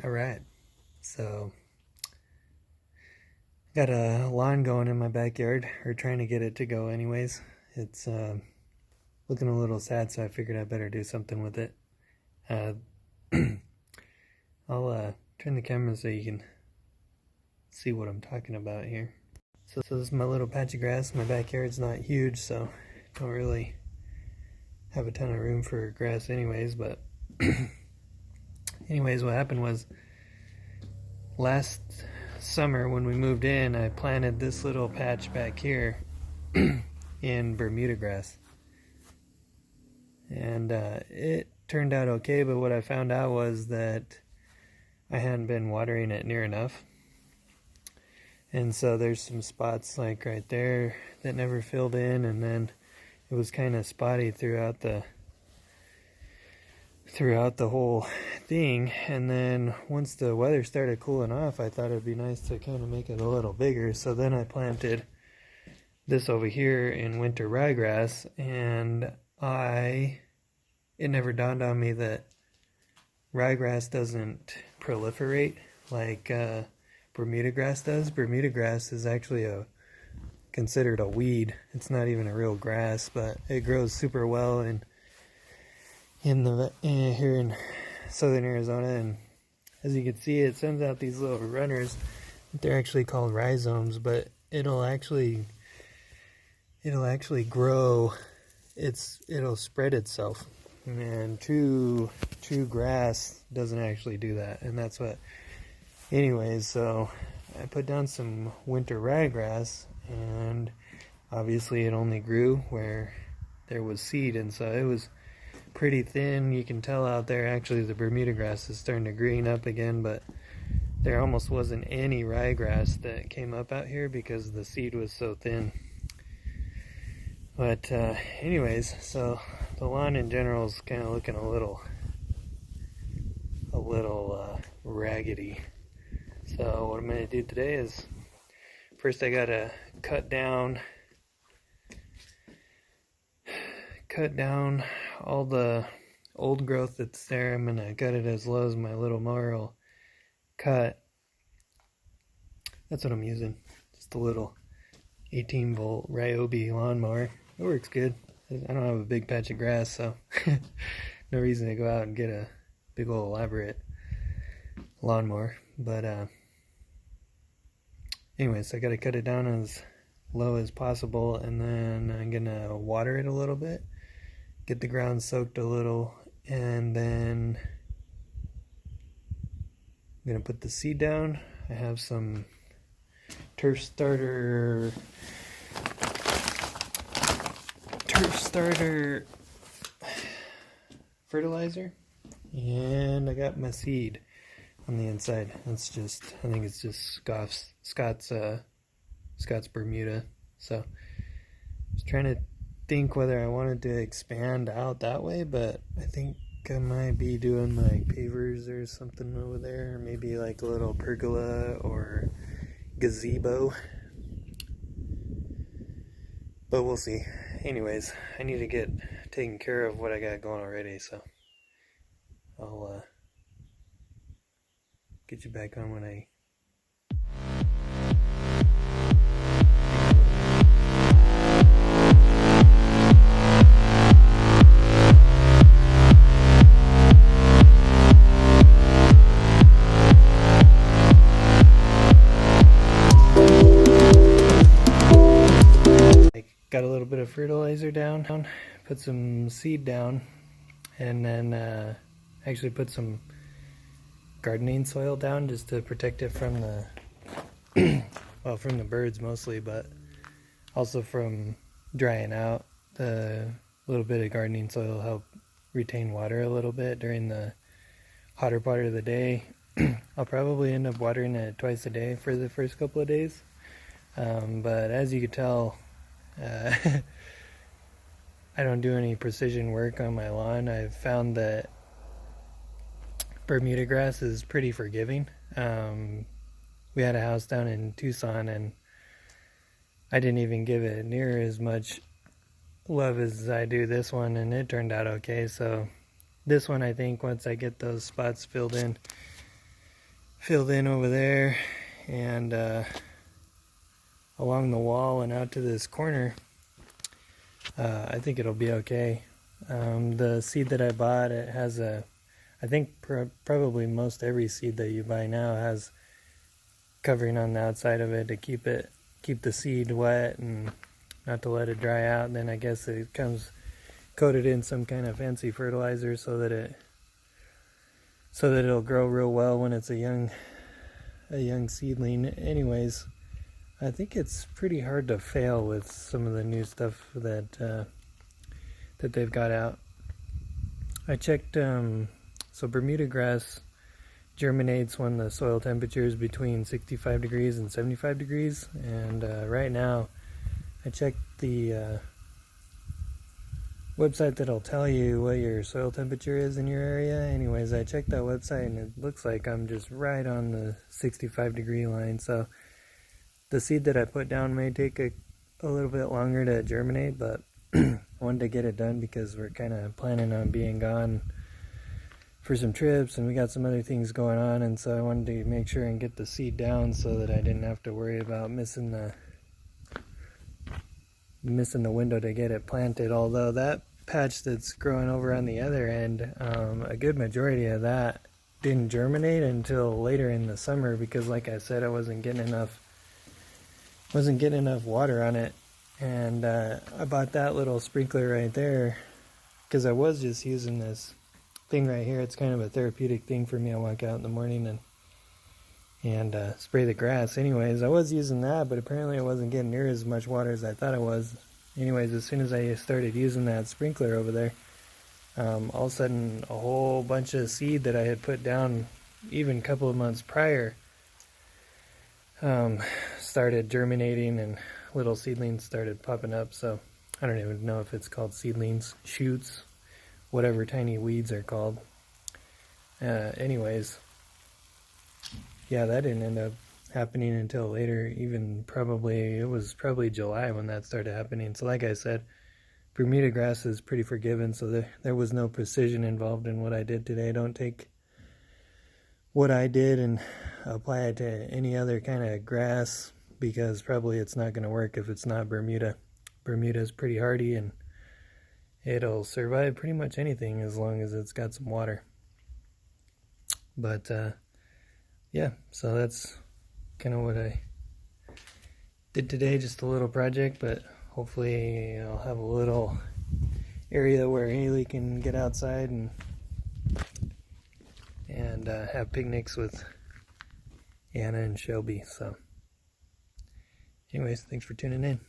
All right, so got a lawn going in my backyard, or trying to get it to go anyways. It's looking a little sad, so I figured I better do something with it. Uh, I'll turn the camera so you can see what I'm talking about here. So this is my little patch of grass. My backyard's not huge, so don't really have a ton of room for grass anyways, but anyways, what happened was last summer when we moved in, I planted this little patch back here in Bermuda grass. And it turned out okay, but what I found out was that I hadn't been watering it near enough. And so there's some spots like right there that never filled in, and then it was kind of spotty throughout the whole thing. And then once the weather started cooling off, I thought it'd be nice to kind of make it a little bigger. So then I planted this over here in winter ryegrass, and it never dawned on me that ryegrass doesn't proliferate like Bermuda grass does. Bermuda grass is actually considered a weed. It's not even a real grass, but it grows super well here in southern Arizona. And as you can see, it sends out these little runners. They're actually called rhizomes, but it'll actually grow. It'll spread itself. And true grass doesn't actually do that. And that's what, anyways, so I put down some winter ryegrass, and obviously it only grew where there was seed, and so it was pretty thin. You can tell out there actually the Bermuda grass is starting to green up again, but there almost wasn't any ryegrass that came up out here because the seed was so thin. But anyways, so the lawn in general is kind of looking a little raggedy. So what I'm going to do today is, first I got to cut down all the old growth that's there. I'm going to cut it as low as my little mower will cut. That's what I'm using, just a little 18-volt Ryobi lawnmower. It works good. I don't have a big patch of grass, so no reason to go out and get a big old elaborate lawnmower. But anyways, I got to cut it down as low as possible, and then I'm gonna water it a little bit, get the ground soaked a little, and then I'm gonna put the seed down. I have some turf starter fertilizer, and I got my seed on the inside. I think it's just Scott's Bermuda. So I was trying to think whether I wanted to expand out that way, but I think I might be doing like pavers or something over there, or maybe like a little pergola or gazebo, but we'll see. Anyways, I need to get taken care of what I got going already, so I'll get you back on when I got a little bit of fertilizer down, put some seed down, and then actually put some gardening soil down just to protect it from from the birds mostly, but also from drying out. The little bit of gardening soil help retain water a little bit during the hotter part of the day. I'll probably end up watering it twice a day for the first couple of days, but as you can tell, I don't do any precision work on my lawn. I've found that Bermuda grass is pretty forgiving. We had a house down in Tucson, and I didn't even give it near as much love as I do this one, and it turned out okay. So this one, I think once I get those spots filled in, filled in over there, and along the wall and out to this corner, I think it'll be okay. The seed that I bought, it has I think probably most every seed that you buy now has covering on the outside of it to keep the seed wet and not to let it dry out. And then I guess it comes coated in some kind of fancy fertilizer so that it'll grow real well when it's a young seedling. Anyways, I think it's pretty hard to fail with some of the new stuff that they've got out. I checked, so Bermuda grass germinates when the soil temperature is between 65 degrees and 75 degrees. And right now, I checked the website that'll tell you what your soil temperature is in your area. Anyways, I checked that website and it looks like I'm just right on the 65 degree line. So the seed that I put down may take a little bit longer to germinate, but I wanted to get it done because we're kind of planning on being gone for some trips and we got some other things going on, and so I wanted to make sure and get the seed down so that I didn't have to worry about missing the window to get it planted. Although that patch that's growing over on the other end, a good majority of that didn't germinate until later in the summer because, like I said, I wasn't getting enough water on it. And I bought that little sprinkler right there because I was just using this thing right here. It's kind of a therapeutic thing for me. I walk out in the morning and spray the grass. Anyways, I was using that, but apparently I wasn't getting near as much water as I thought I was. Anyways, as soon as I started using that sprinkler over there, all of a sudden a whole bunch of seed that I had put down even a couple of months prior started germinating and little seedlings started popping up. So I don't even know if it's called seedlings, shoots, whatever tiny weeds are called. Anyways, yeah, that didn't end up happening until later. It was probably July when that started happening. So like I said, Bermuda grass is pretty forgiving, so there was no precision involved in what I did today. Don't take what I did and apply it to any other kind of grass, because probably it's not going to work if it's not Bermuda. Bermuda is pretty hardy and it'll survive pretty much anything as long as it's got some water. But yeah, so that's kind of what I did today, just a little project, but hopefully I'll have a little area where Haley can get outside and have picnics with Anna and Shelby. So anyways, thanks for tuning in.